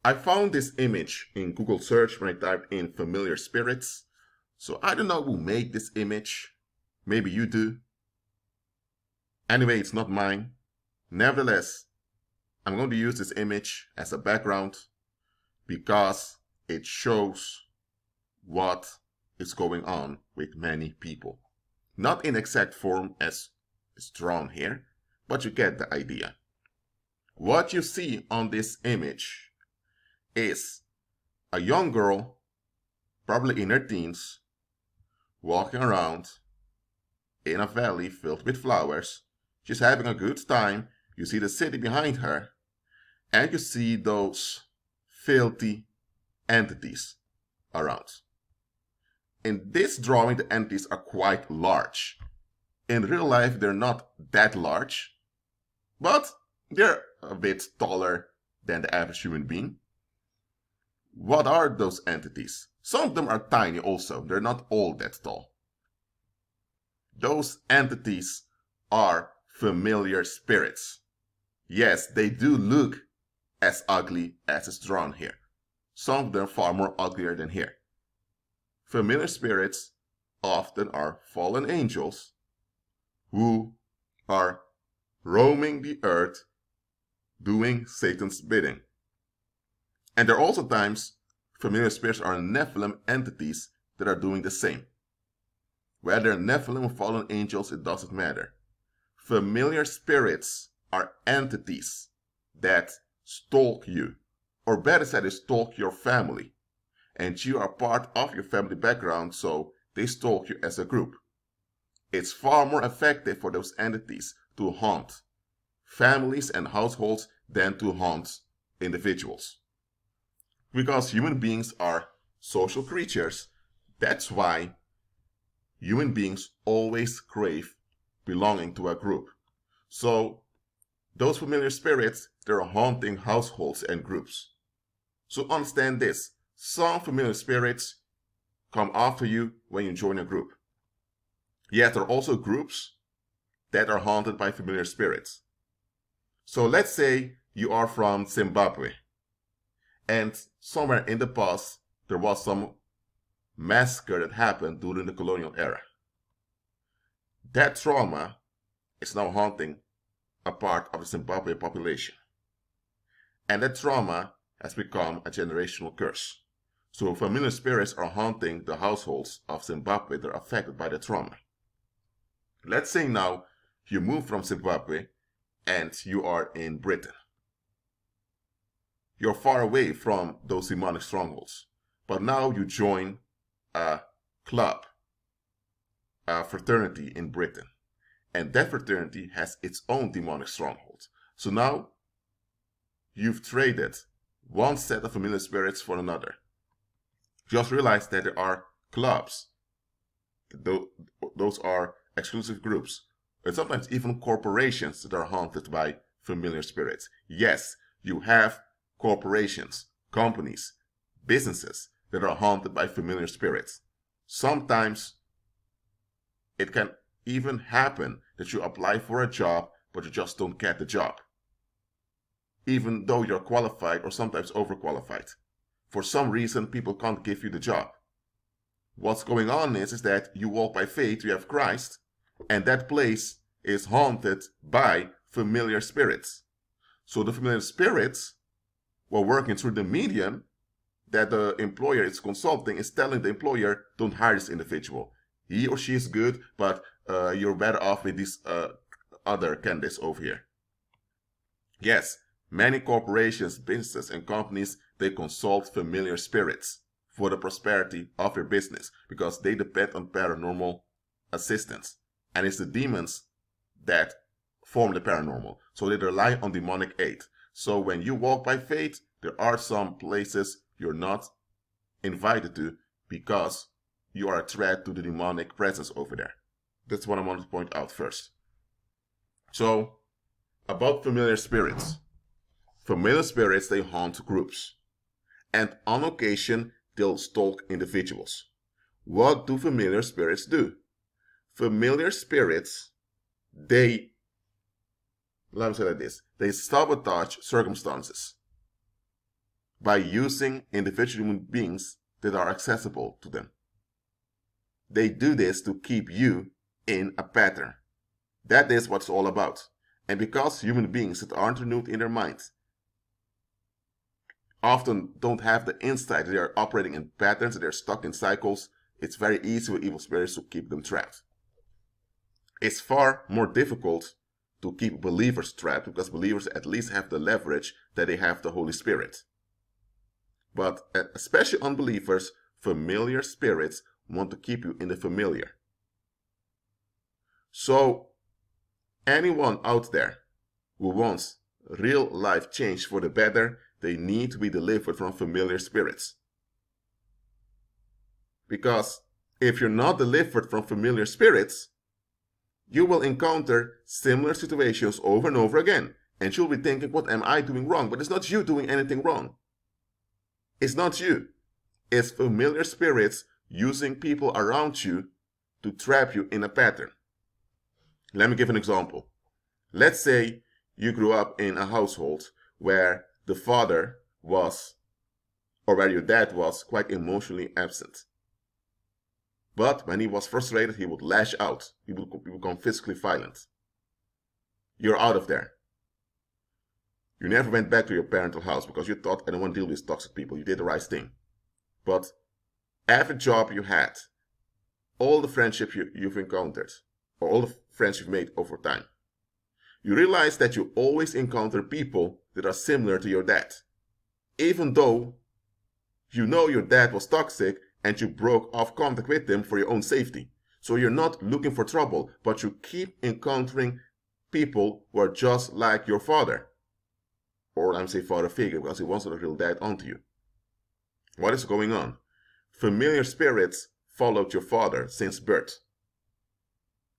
I found this image in Google search when I typed in familiar spirits. So I don't know who made this image. Maybe you do. Anyway, it's not mine. Nevertheless, I'm going to use this image as a background because it shows what is going on with many people. Not in exact form as is drawn here, but you get the idea. What you see on this image is a young girl, probably in her teens, walking around in a valley filled with flowers. She's having a good time. You see the city behind her, and you see those filthy entities around. In this drawing, the entities are quite large. In real life, they're not that large, but they're a bit taller than the average human being. What are those entities? Some of them are tiny also. They're not all that tall. Those entities are familiar spirits. Yes, they do look as ugly as is drawn here. Some of them far more uglier than here. Familiar spirits often are fallen angels who are roaming the earth doing Satan's bidding. And there are also times familiar spirits are Nephilim entities that are doing the same. Whether Nephilim or fallen angels, it doesn't matter. Familiar spirits are entities that stalk you, or better said, stalk your family. And you are part of your family background, so they stalk you as a group. It's far more effective for those entities to haunt families and households than to haunt individuals. Because human beings are social creatures. That's why human beings always crave belonging to a group. So those familiar spirits, they're haunting households and groups. So understand this. Some familiar spirits come after you when you join a group. Yet there are also groups that are haunted by familiar spirits. So let's say you are from Zimbabwe, and somewhere in the past there was some massacre that happened during the colonial era. That trauma is now haunting a part of the Zimbabwe population. And that trauma has become a generational curse. So familiar spirits are haunting the households of Zimbabwe that are affected by the trauma. Let's say now you move from Zimbabwe and you are in Britain. You're far away from those demonic strongholds. But now you join a club, a fraternity in Britain. And that fraternity has its own demonic strongholds. So now you've traded one set of familiar spirits for another. Just realize that there are clubs. Those are exclusive groups. And sometimes even corporations that are haunted by familiar spirits. Yes, you have corporations, companies, businesses that are haunted by familiar spirits. Sometimes it can even happen that you apply for a job, but you just don't get the job. Even though you're qualified or sometimes overqualified. For some reason, people can't give you the job. What's going on is that you walk by faith, you have Christ, and that place is haunted by familiar spirits. So the familiar spirits were working through the medium that the employer is consulting, is telling the employer, don't hire this individual. He or she is good, but you're better off with these other candidates over here. Yes, many corporations, businesses, and companies, they consult familiar spirits for the prosperity of their business because they depend on paranormal assistance. And it's the demons that form the paranormal. So they rely on demonic aid. So when you walk by faith, there are some places you're not invited to because you are a threat to the demonic presence over there. That's what I want to point out first. So, about familiar spirits. Familiar spirits, they haunt groups. And on occasion, they'll stalk individuals. What do familiar spirits do? Familiar spirits, let me say like this, they sabotage circumstances. by using individual human beings that are accessible to them. They do this to keep you in a pattern. That is what it's all about. And because human beings that aren't renewed in their minds often don't have the insight that they are operating in patterns, that they're stuck in cycles, it's very easy with evil spirits to keep them trapped. It's far more difficult to keep believers trapped because believers at least have the leverage that they have the Holy Spirit. But especially unbelievers, familiar spirits want to keep you in the familiar. So anyone out there who wants real life change for the better, they need to be delivered from familiar spirits. Because if you're not delivered from familiar spirits, you will encounter similar situations over and over again. And you'll be thinking, what am I doing wrong? But it's not you doing anything wrong. It's not you. It's familiar spirits using people around you to trap you in a pattern. Let me give an example. Let's say you grew up in a household where the father was, or where your dad was, quite emotionally absent. But when he was frustrated, he would lash out. He would become physically violent. You're out of there. You never went back to your parental house because you thought, I don't want to deal with these toxic people. You did the right thing. But every job you had, all the friendships you've encountered, or all the friends you've made over time, you realize that you always encounter people that are similar to your dad. Even though you know your dad was toxic and you broke off contact with them for your own safety. So you're not looking for trouble, but you keep encountering people who are just like your father. Or I'm saying father figure because he wants a real dad onto you. What is going on? Familiar spirits followed your father since birth.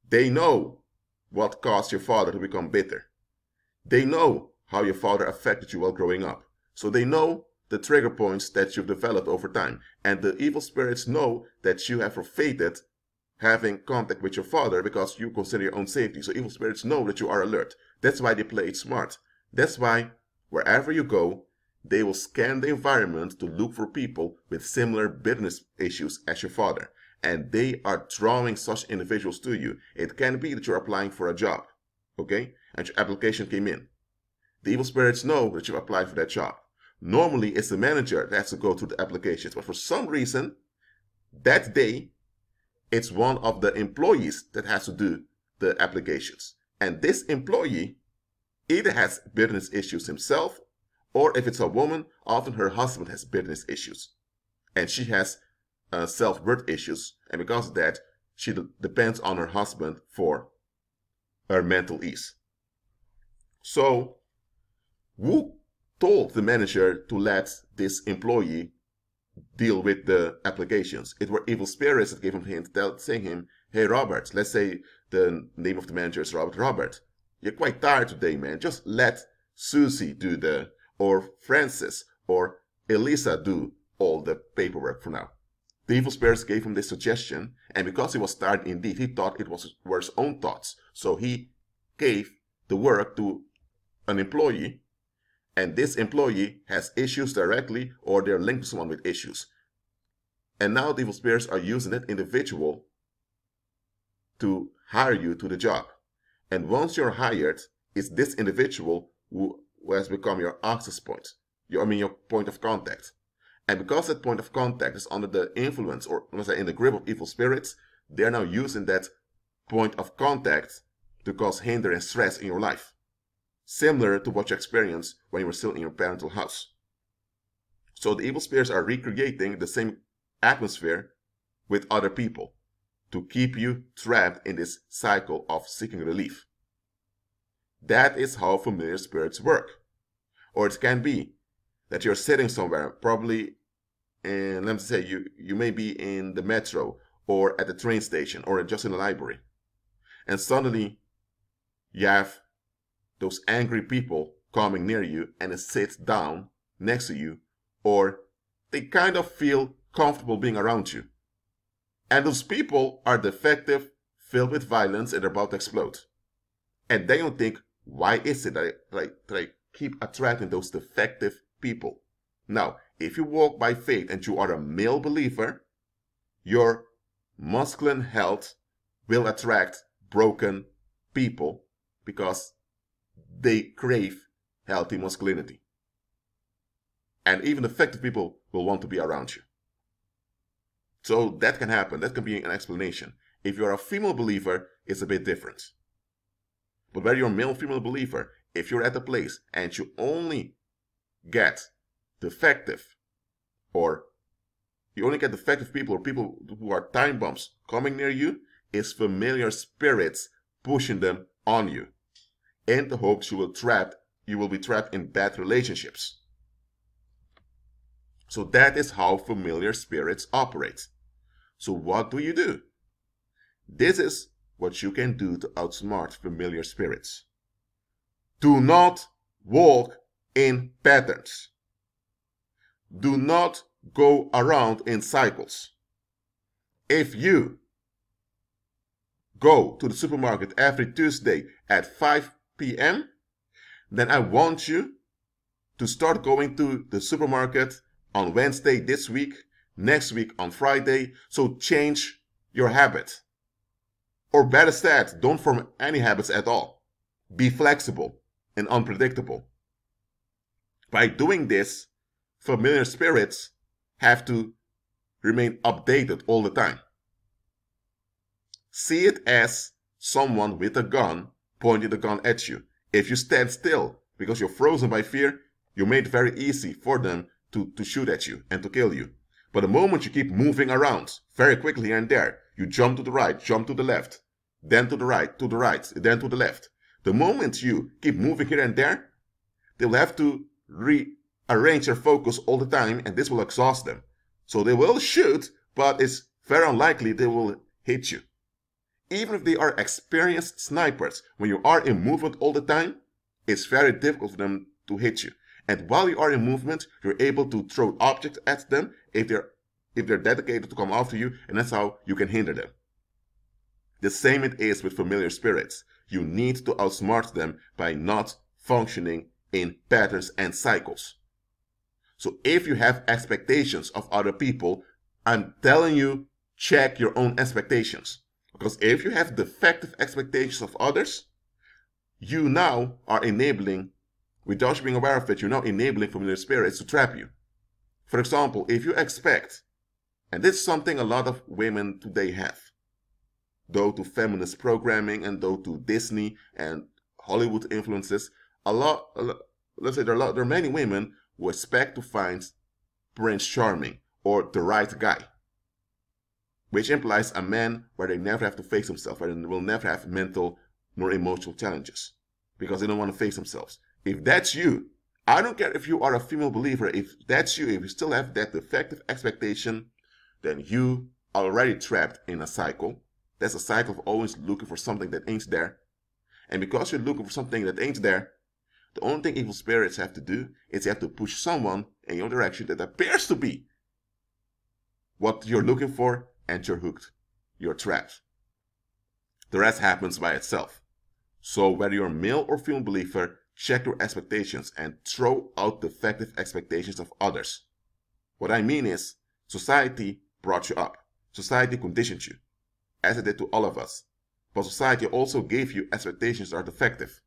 They know what caused your father to become bitter. They know how your father affected you while growing up. So they know the trigger points that you've developed over time. And the evil spirits know that you have forfeited having contact with your father because you consider your own safety. So evil spirits know that you are alert. That's why they play it smart. That's why wherever you go, they will scan the environment to look for people with similar bitterness issues as your father. And they are drawing such individuals to you. It can be that you're applying for a job, okay? And your application came in. The evil spirits know that you've applied for that job. Normally, it's the manager that has to go through the applications. But for some reason, that day, it's one of the employees that has to do the applications. And this employee either has bitterness issues himself, or if it's a woman, often her husband has bitterness issues. And she has self-worth issues. And because of that, she depends on her husband for her mental ease. So, who told the manager to let this employee deal with the applications? It were evil spirits that gave him a hint, saying him, hey Robert, let's say the name of the manager is Robert. Robert, you're quite tired today, man. Just let Susie do or Francis, or Elisa do all the paperwork for now. The evil spirits gave him this suggestion, and because he was tired indeed, he thought it were his own thoughts. So he gave the work to an employee, and this employee has issues directly or they're linked to someone with issues. And now the evil spirits are using that individual to hire you to the job. And once you're hired, it's this individual who has become your access point, your point of contact. And because that point of contact is under the influence, or let's say in the grip of evil spirits, they're now using that point of contact to cause hinder and stress in your life. Similar to what you experienced when you were still in your parental house. So the evil spirits are recreating the same atmosphere with other people to keep you trapped in this cycle of seeking relief. That is how familiar spirits work. Or it can be that you're sitting somewhere, probably in, let me say, you may be in the metro or at the train station or just in the library. And suddenly you have those angry people coming near you and they sit down next to you, or they kind of feel comfortable being around you. And those people are defective, filled with violence, and they're about to explode. And then you think, why is it that I keep attracting those defective people? Now, if you walk by faith and you are a male believer, your masculine health will attract broken people because they crave healthy masculinity. And even effective people will want to be around you. So that can happen. That can be an explanation. If you're a female believer, it's a bit different. But whether you're a male or female believer, if you're at a place and you only get defective, or you only get defective people or people who are time bombs coming near you, it's familiar spirits pushing them on you in the hopes you will be trapped in bad relationships. So that is how familiar spirits operate. So what do? This is what you can do to outsmart familiar spirits. Do not walk in patterns. Do not go around in cycles. If you go to the supermarket every Tuesday at 5 p.m., then I want you to start going to the supermarket on Wednesday this week, next week on Friday. So change your habit. Or better said, don't form any habits at all. Be flexible and unpredictable. By doing this, familiar spirits have to remain updated all the time. See it as someone with a gun pointing the gun at you. If you stand still because you're frozen by fear, you made it very easy for them to shoot at you and to kill you. But the moment you keep moving around very quickly here and there, you jump to the right, jump to the left, then to the right, then to the left. The moment you keep moving here and there, they'll have to rearrange their focus all the time, and this will exhaust them. So they will shoot, but it's very unlikely they will hit you. Even if they are experienced snipers, when you are in movement all the time, it's very difficult for them to hit you. And while you are in movement, you're able to throw objects at them if they're dedicated to come after you, and that's how you can hinder them. The same it is with familiar spirits. You need to outsmart them by not functioning in patterns and cycles. So if you have expectations of other people, I'm telling you, check your own expectations. Because if you have defective expectations of others, you now are enabling, without you being aware of it, you're now enabling familiar spirits to trap you. For example, if you expect, and this is something a lot of women today have, though to feminist programming and though to Disney and Hollywood influences, let's say there are many women who expect to find Prince Charming or the right guy, which implies a man where they never have to face themselves, where they will never have mental nor emotional challenges because they don't want to face themselves. If that's you, I don't care if you are a female believer, if that's you, if you still have that defective expectation, then you are already trapped in a cycle. That's a cycle of always looking for something that ain't there. And because you're looking for something that ain't there, the only thing evil spirits have to do is they have to push someone in your direction that appears to be what you're looking for, and you're hooked. You're trapped. The rest happens by itself. So whether you're a male or female believer, check your expectations and throw out defective expectations of others. What I mean is, society brought you up. Society conditioned you, as it did to all of us. But society also gave you expectations that are defective.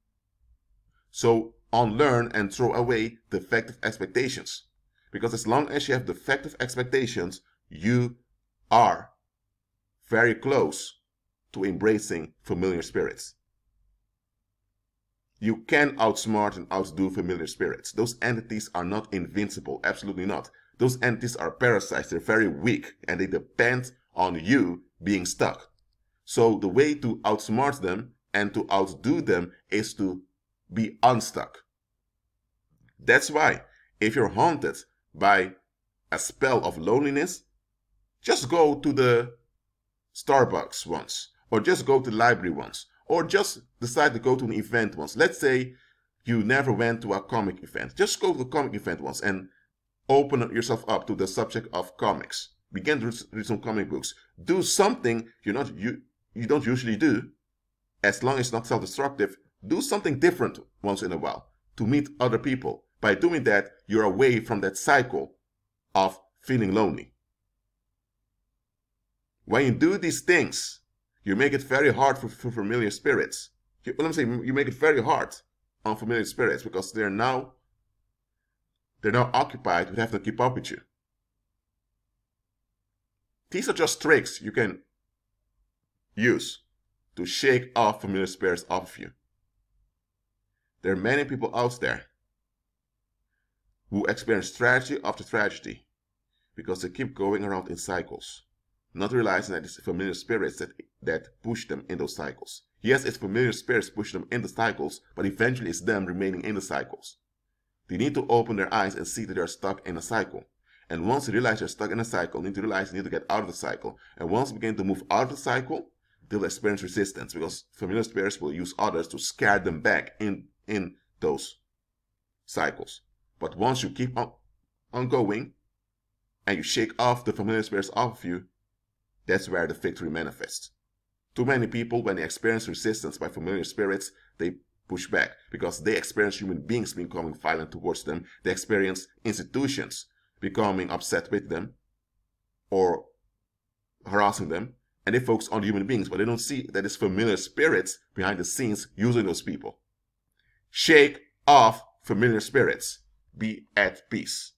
So unlearn and throw away defective expectations. Because as long as you have defective expectations, you are very close to embracing familiar spirits. You can outsmart and outdo familiar spirits. Those entities are not invincible, absolutely not. Those entities are parasites, they're very weak, and they depend on you being stuck. So the way to outsmart them and to outdo them is to be unstuck. That's why if you're haunted by a spell of loneliness, just go to the Starbucks once, or just go to the library once, or just decide to go to an event once. Let's say you never went to a comic event. Just go to a comic event once and open yourself up to the subject of comics. Begin to read some comic books. Do something you don't usually do, as long as it's not self-destructive. Do something different once in a while to meet other people. By doing that, you're away from that cycle of feeling lonely. When you do these things, you make it very hard for familiar spirits. You make it very hard on familiar spirits because they're now occupied with having to keep up with you. These are just tricks you can use to shake off familiar spirits off of you. There are many people out there who experience tragedy after tragedy because they keep going around in cycles, not realizing that it's familiar spirits that push them in those cycles. Yes, it's familiar spirits push them in the cycles, but eventually it's them remaining in the cycles. They need to open their eyes and see that they're stuck in a cycle. And once they realize they're stuck in a cycle, they need to realize they need to get out of the cycle. And once they begin to move out of the cycle, they'll experience resistance because familiar spirits will use others to scare them back in those cycles. But once you keep on going and you shake off the familiar spirits off of you, that's where the victory manifests. Too many people, when they experience resistance by familiar spirits, they push back because they experience human beings becoming violent towards them. They experience institutions becoming upset with them or harassing them, and they focus on human beings, but they don't see that it's familiar spirits behind the scenes using those people. Shake off familiar spirits. Be at peace.